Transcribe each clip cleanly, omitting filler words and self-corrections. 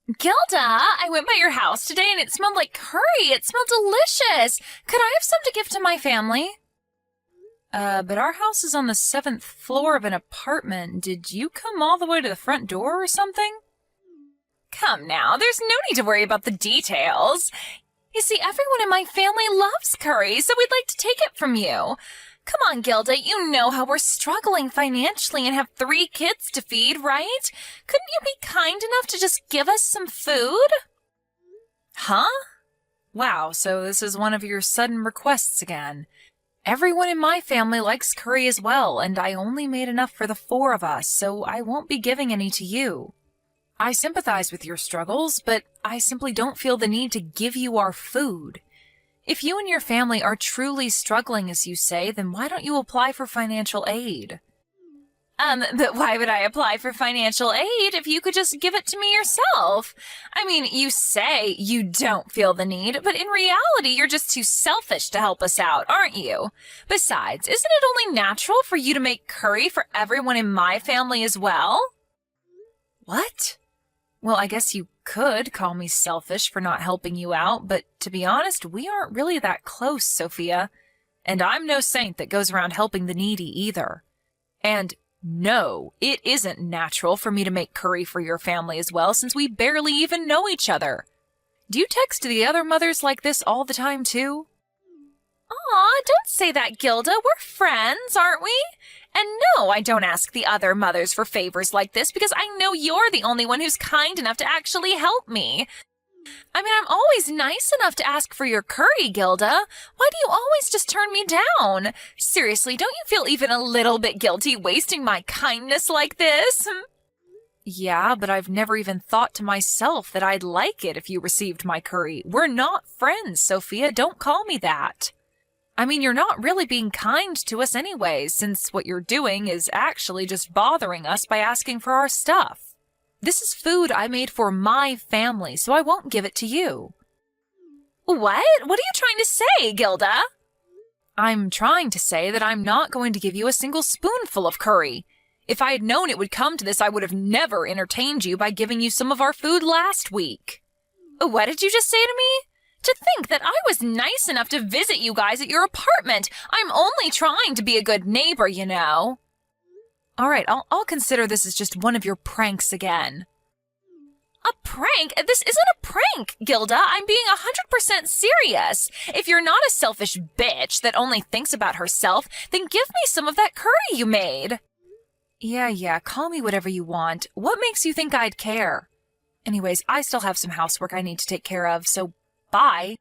Gilda, I went by your house today and it smelled like curry. It smelled delicious. Could I have some to give to my family? But our house is on the 7th floor of an apartment. Did you come all the way to the front door or something? Come now, there's no need to worry about the details. You see, everyone in my family loves curry, so we'd like to take it from you. Come on, Gilda, you know how we're struggling financially and have 3 kids to feed, right? Couldn't you be kind enough to just give us some food? Huh? Wow, so this is one of your sudden requests again. Everyone in my family likes curry as well, and I only made enough for the 4 of us, so I won't be giving any to you. I sympathize with your struggles, but I simply don't feel the need to give you our food. If you and your family are truly struggling, as you say, then why don't you apply for financial aid? But why would I apply for financial aid if you could just give it to me yourself? I mean, you say you don't feel the need, but in reality, you're just too selfish to help us out, aren't you? Besides, isn't it only natural for you to make curry for everyone in my family as well? What? Well, I guess you could call me selfish for not helping you out, but to be honest, we aren't really that close, Sophia. And I'm no saint that goes around helping the needy either. And no, it isn't natural for me to make curry for your family as well, since we barely even know each other. Do you text the other mothers like this all the time, too? Aw, don't say that, Gilda. We're friends, aren't we? And no, I don't ask the other mothers for favors like this because I know you're the only one who's kind enough to actually help me. I mean, I'm always nice enough to ask for your curry, Gilda. Why do you always just turn me down? Seriously, don't you feel even a little bit guilty wasting my kindness like this? Yeah, but I've never even thought to myself that I'd like it if you received my curry. We're not friends, Sophia. Don't call me that. I mean, you're not really being kind to us anyways, since what you're doing is actually just bothering us by asking for our stuff. This is food I made for my family, so I won't give it to you. What? What are you trying to say, Gilda? I'm trying to say that I'm not going to give you a single spoonful of curry. If I had known it would come to this, I would have never entertained you by giving you some of our food last week. What did you just say to me? To think that I was nice enough to visit you guys at your apartment. I'm only trying to be a good neighbor, you know. All right, I'll consider this as just one of your pranks again. A prank? This isn't a prank, Gilda. I'm being 100% serious. If you're not a selfish bitch that only thinks about herself, then give me some of that curry you made. Yeah, call me whatever you want. What makes you think I'd care? Anyways, I still have some housework I need to take care of, so bye.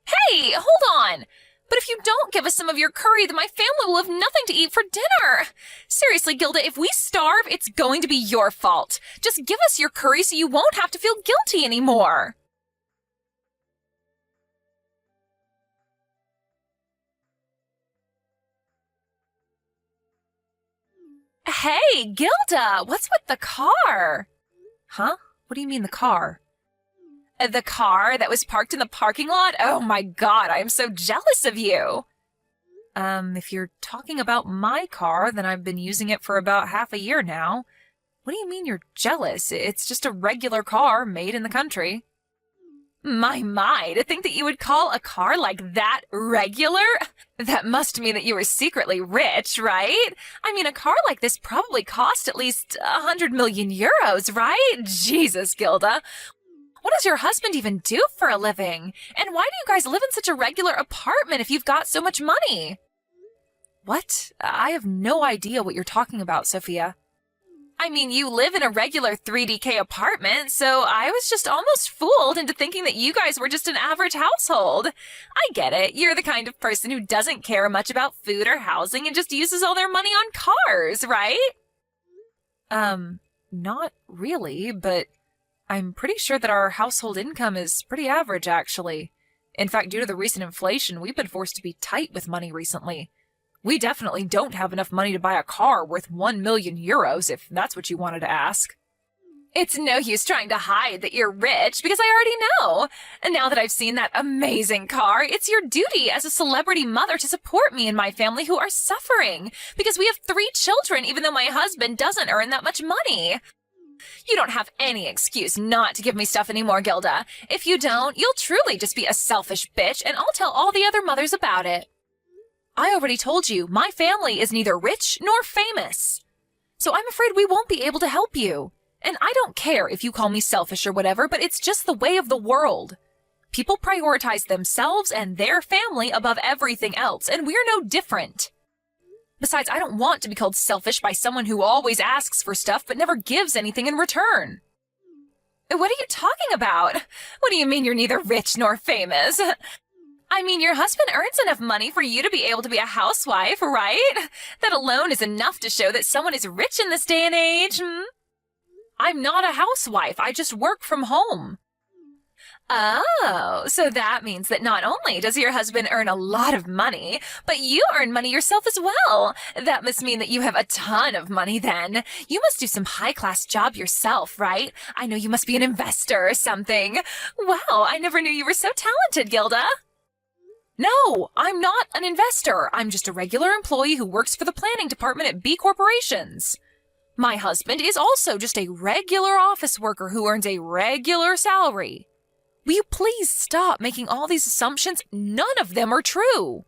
Hey, hold on! But if you don't give us some of your curry, then my family will have nothing to eat for dinner. Seriously, Gilda, if we starve, it's going to be your fault. Just give us your curry so you won't have to feel guilty anymore. Hey, Gilda, what's with the car? Huh? What do you mean the car? The car that was parked in the parking lot? Oh my god, I am so jealous of you. If you're talking about my car, then I've been using it for about half a year now. What do you mean you're jealous? It's just a regular car made in the country. My, to think that you would call a car like that regular? That must mean that you were secretly rich, right? I mean, a car like this probably cost at least 100 million euros, right? Jesus, Gilda. What does your husband even do for a living? And why do you guys live in such a regular apartment if you've got so much money? What? I have no idea what you're talking about, Sophia. I mean, you live in a regular 3DK apartment, so I was just almost fooled into thinking that you guys were just an average household. I get it. You're the kind of person who doesn't care much about food or housing and just uses all their money on cars, right? Not really, but I'm pretty sure that our household income is pretty average, actually. In fact, due to the recent inflation, we've been forced to be tight with money recently. We definitely don't have enough money to buy a car worth 1 million euros, if that's what you wanted to ask. It's no use trying to hide that you're rich, because I already know. And now that I've seen that amazing car, it's your duty as a celebrity mother to support me and my family who are suffering, because we have 3 children, even though my husband doesn't earn that much money. You don't have any excuse not to give me stuff anymore, Gilda. If you don't, you'll truly just be a selfish bitch, and I'll tell all the other mothers about it. I already told you, my family is neither rich nor famous. So I'm afraid we won't be able to help you. And I don't care if you call me selfish or whatever, but it's just the way of the world. People prioritize themselves and their family above everything else, and we're no different. Besides, I don't want to be called selfish by someone who always asks for stuff but never gives anything in return. What are you talking about? What do you mean you're neither rich nor famous? I mean, your husband earns enough money for you to be able to be a housewife, right? That alone is enough to show that someone is rich in this day and age. I'm not a housewife. I just work from home. Oh, so that means that not only does your husband earn a lot of money, but you earn money yourself as well. That must mean that you have a ton of money then. You must do some high-class job yourself, right? I know you must be an investor or something. Wow, I never knew you were so talented, Gilda. No, I'm not an investor. I'm just a regular employee who works for the planning department at B Corporations. My husband is also just a regular office worker who earns a regular salary. Will you please stop making all these assumptions? None of them are true.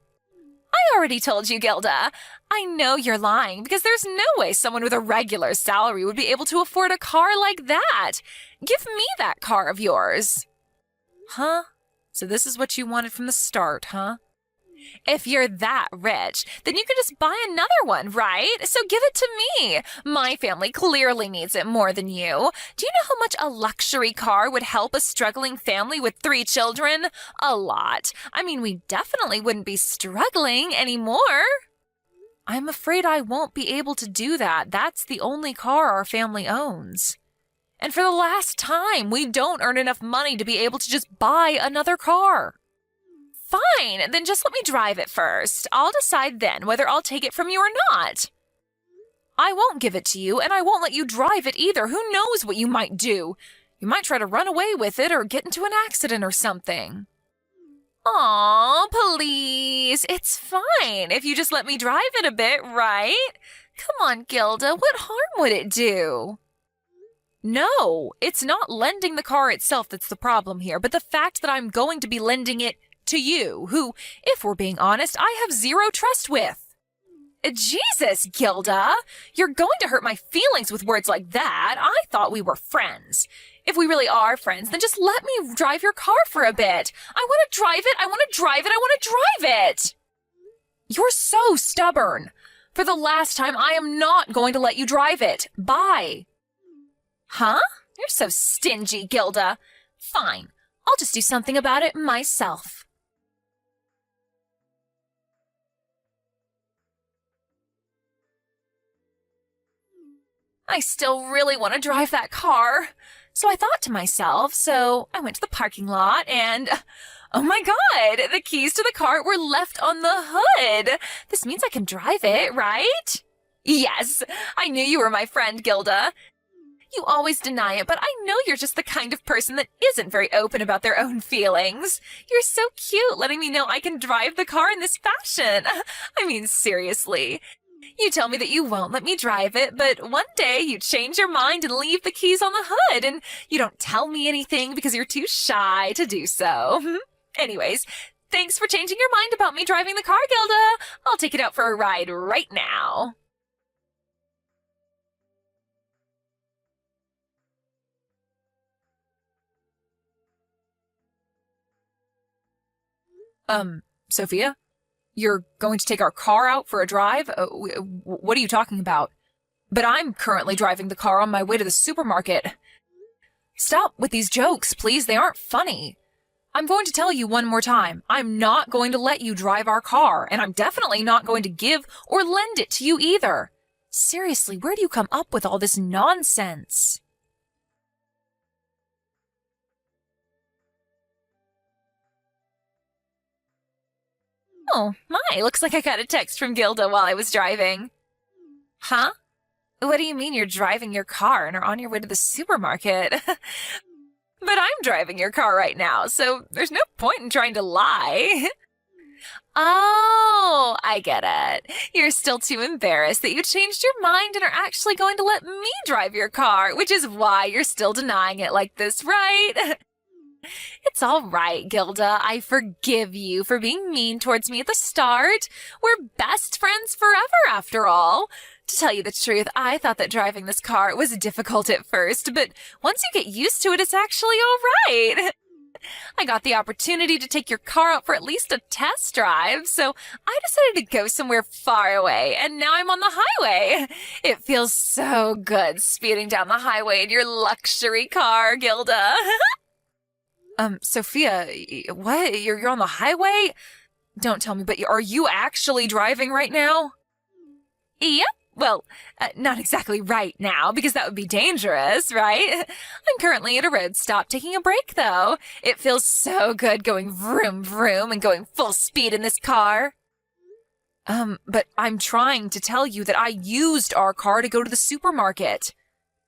I already told you, Gilda. I know you're lying because there's no way someone with a regular salary would be able to afford a car like that. Give me that car of yours. Huh? So this is what you wanted from the start, huh? If you're that rich, then you can just buy another one, right? So give it to me. My family clearly needs it more than you. Do you know how much a luxury car would help a struggling family with 3 children? A lot. I mean, we definitely wouldn't be struggling anymore. I'm afraid I won't be able to do that. That's the only car our family owns. And for the last time, we don't earn enough money to be able to just buy another car. Fine, then just let me drive it first. I'll decide then whether I'll take it from you or not. I won't give it to you, and I won't let you drive it either. Who knows what you might do? You might try to run away with it or get into an accident or something. Aw, please. It's fine if you just let me drive it a bit, right? Come on, Gilda, what harm would it do? No, it's not lending the car itself that's the problem here, but the fact that I'm going to be lending it to you, who, if we're being honest, I have zero trust with. Jesus, Gilda, you're going to hurt my feelings with words like that. I thought we were friends. If we really are friends, then just let me drive your car for a bit. I want to drive it, I want to drive it, I want to drive it. You're so stubborn. For the last time, I am not going to let you drive it. Bye. Huh? You're so stingy, Gilda. Fine. I'll just do something about it myself. I still really want to drive that car. So I thought to myself, so I went to the parking lot and, oh my God, the keys to the car were left on the hood. This means I can drive it, right? Yes, I knew you were my friend, Gilda. You always deny it, but I know you're just the kind of person that isn't very open about their own feelings. You're so cute letting me know I can drive the car in this fashion. I mean, seriously. You tell me that you won't let me drive it, but one day you change your mind and leave the keys on the hood, and you don't tell me anything because you're too shy to do so. Anyways, thanks for changing your mind about me driving the car, Gilda. I'll take it out for a ride right now. Sophia? You're going to take our car out for a drive? What are you talking about? But I'm currently driving the car on my way to the supermarket. Stop with these jokes, please. They aren't funny. I'm going to tell you one more time. I'm not going to let you drive our car, and I'm definitely not going to give or lend it to you either. Seriously, where do you come up with all this nonsense? Oh, my, looks like I got a text from Gilda while I was driving. Huh? What do you mean you're driving your car and are on your way to the supermarket? But I'm driving your car right now, so there's no point in trying to lie. Oh, I get it. You're still too embarrassed that you changed your mind and are actually going to let me drive your car, which is why you're still denying it like this, right? It's all right, Gilda. I forgive you for being mean towards me at the start. We're best friends forever, after all. To tell you the truth, I thought that driving this car was difficult at first, but once you get used to it, it's actually all right. I got the opportunity to take your car out for at least a test drive, so I decided to go somewhere far away, and now I'm on the highway. It feels so good speeding down the highway in your luxury car, Gilda. Sophia, what? You're on the highway? Don't tell me, but are you actually driving right now? Yep. Well, not exactly right now, because that would be dangerous, right? I'm currently at a road stop taking a break, though. It feels so good going vroom vroom and going full speed in this car. But I'm trying to tell you that I used our car to go to the supermarket.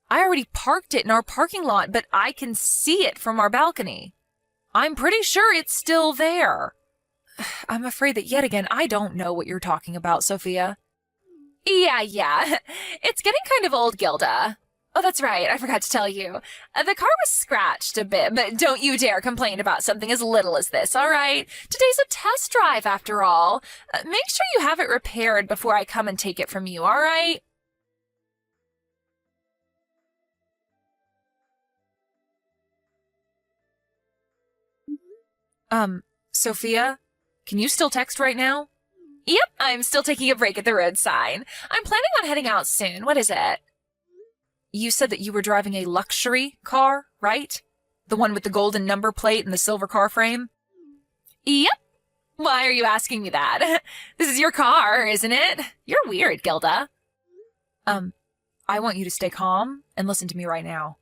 I already parked it in our parking lot, but I can see it from our balcony. I'm pretty sure it's still there. I'm afraid that yet again, I don't know what you're talking about, Sophia. Yeah. It's getting kind of old, Gilda. Oh, that's right. I forgot to tell you. The car was scratched a bit, but don't you dare complain about something as little as this, all right? Today's a test drive, after all. Make sure you have it repaired before I come and take it from you, all right? Sophia? Can you still text right now? Yep, I'm still taking a break at the road sign. I'm planning on heading out soon. What is it? You said that you were driving a luxury car, right? The one with the golden number plate and the silver car frame? Yep. Why are you asking me that? This is your car, isn't it? You're weird, Gilda. I want you to stay calm and listen to me right now.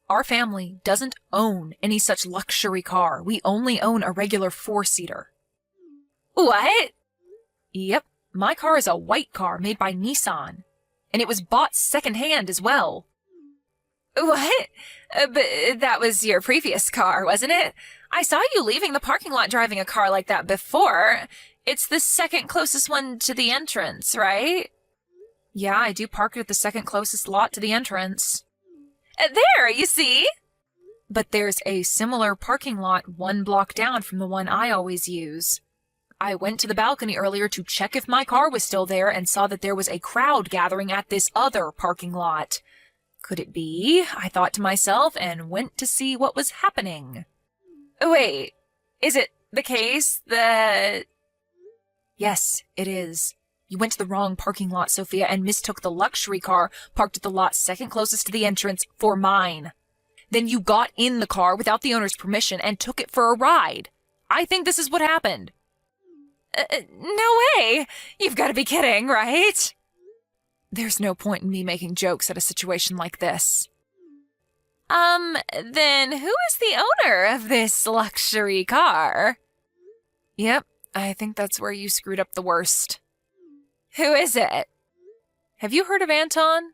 Our family doesn't own any such luxury car. We only own a regular four-seater. What? Yep, my car is a white car made by Nissan, and it was bought secondhand as well. What? But that was your previous car, wasn't it? I saw you leaving the parking lot driving a car like that before. It's the second closest one to the entrance, right? Yeah, I do park it at the second closest lot to the entrance. There, you see? But there's a similar parking lot 1 block down from the one I always use. I went to the balcony earlier to check if my car was still there and saw that there was a crowd gathering at this other parking lot. Could it be? I thought to myself and went to see what was happening. Wait, is it the case that... Yes, it is. You went to the wrong parking lot, Sophia, and mistook the luxury car parked at the lot second closest to the entrance for mine. Then you got in the car without the owner's permission and took it for a ride. I think this is what happened. No way! You've got to be kidding, right? There's no point in me making jokes at a situation like this. Then who is the owner of this luxury car? Yep, I think that's where you screwed up the worst. Who is it? Have you heard of Anton?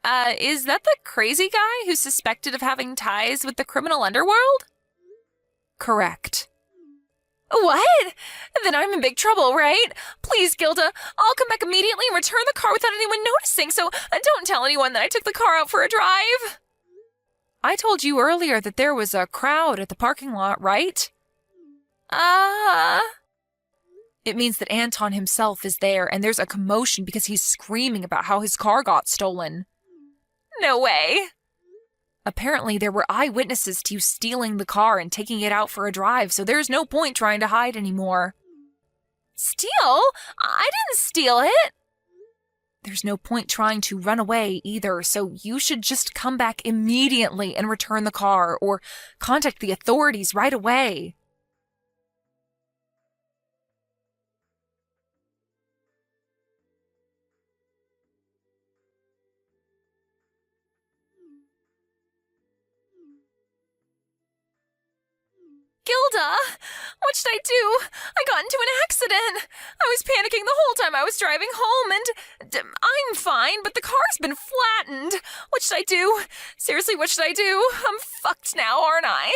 Is that the crazy guy who's suspected of having ties with the criminal underworld? Correct. What? Then I'm in big trouble, right? Please, Gilda, I'll come back immediately and return the car without anyone noticing, so don't tell anyone that I took the car out for a drive. I told you earlier that there was a crowd at the parking lot, right? It means that Anton himself is there, and there's a commotion because he's screaming about how his car got stolen. No way. Apparently, there were eyewitnesses to you stealing the car and taking it out for a drive, so there's no point trying to hide anymore. Steal? I didn't steal it. There's no point trying to run away either, so you should just come back immediately and return the car, or contact the authorities right away. Gilda! What should I do? I got into an accident. I was panicking the whole time I was driving home, and I'm fine, but the car's been flattened. What should I do? Seriously, what should I do? I'm fucked now, aren't I?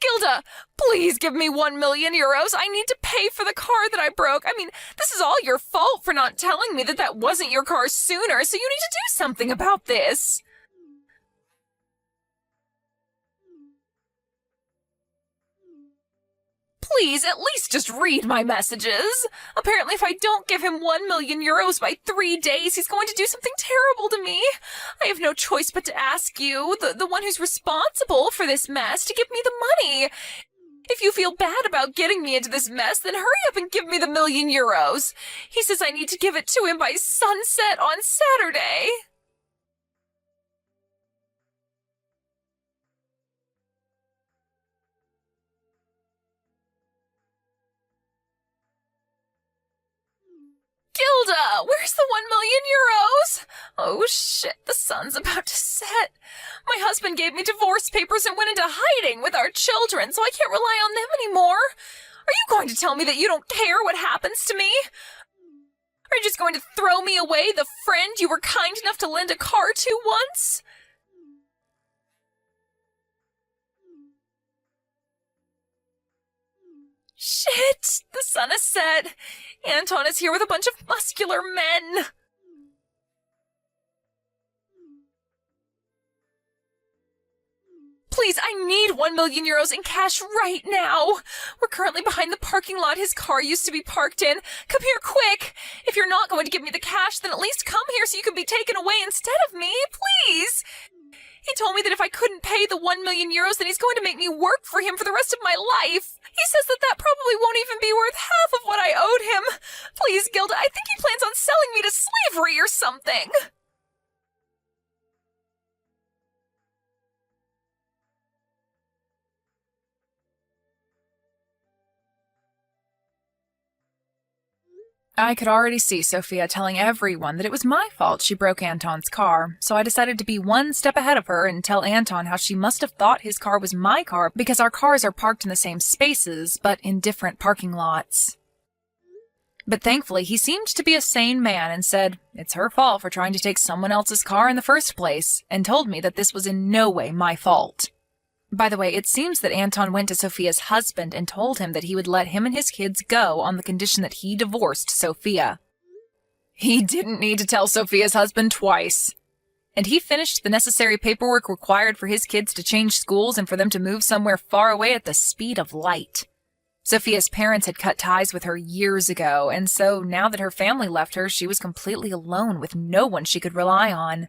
Gilda, please give me 1,000,000 euros. I need to pay for the car that I broke. I mean, this is all your fault for not telling me that that wasn't your car sooner, so you need to do something about this. Please, at least just read my messages. Apparently, if I don't give him 1,000,000 euros by 3 days, he's going to do something terrible to me. I have no choice but to ask you, the one who's responsible for this mess, to give me the money. If you feel bad about getting me into this mess, then hurry up and give me the 1,000,000 euros. He says I need to give it to him by sunset on Saturday. Gilda, where's the 1,000,000 euros? Oh shit, the sun's about to set. My husband gave me divorce papers and went into hiding with our children, so I can't rely on them anymore. Are you going to tell me that you don't care what happens to me? Are you just going to throw me away, the friend you were kind enough to lend a car to once? Shit! The sun has set. Anton is here with a bunch of muscular men. Please, I need 1,000,000 euros in cash right now. We're currently behind the parking lot his car used to be parked in. Come here quick. If you're not going to give me the cash, then at least come here so you can be taken away instead of me, please. He told me that if I couldn't pay the 1,000,000 euros, then he's going to make me work for him for the rest of my life. He says that that probably won't even be worth half of what I owed him. Please, Gilda, I think he plans on selling me to slavery or something. I could already see Sophia telling everyone that it was my fault she broke Anton's car, so I decided to be one step ahead of her and tell Anton how she must have thought his car was my car because our cars are parked in the same spaces, but in different parking lots. But thankfully, he seemed to be a sane man and said, it's her fault for trying to take someone else's car in the first place, and told me that this was in no way my fault. By the way, it seems that Anton went to Sophia's husband and told him that he would let him and his kids go on the condition that he divorced Sophia. He didn't need to tell Sophia's husband twice. And he finished the necessary paperwork required for his kids to change schools and for them to move somewhere far away at the speed of light. Sophia's parents had cut ties with her years ago, and so now that her family left her, she was completely alone with no one she could rely on.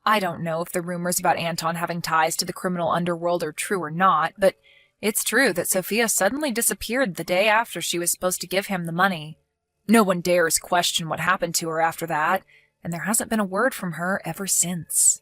I don't know if the rumors about Anton having ties to the criminal underworld are true or not, but it's true that Sophia suddenly disappeared the day after she was supposed to give him the money. No one dares question what happened to her after that, and there hasn't been a word from her ever since.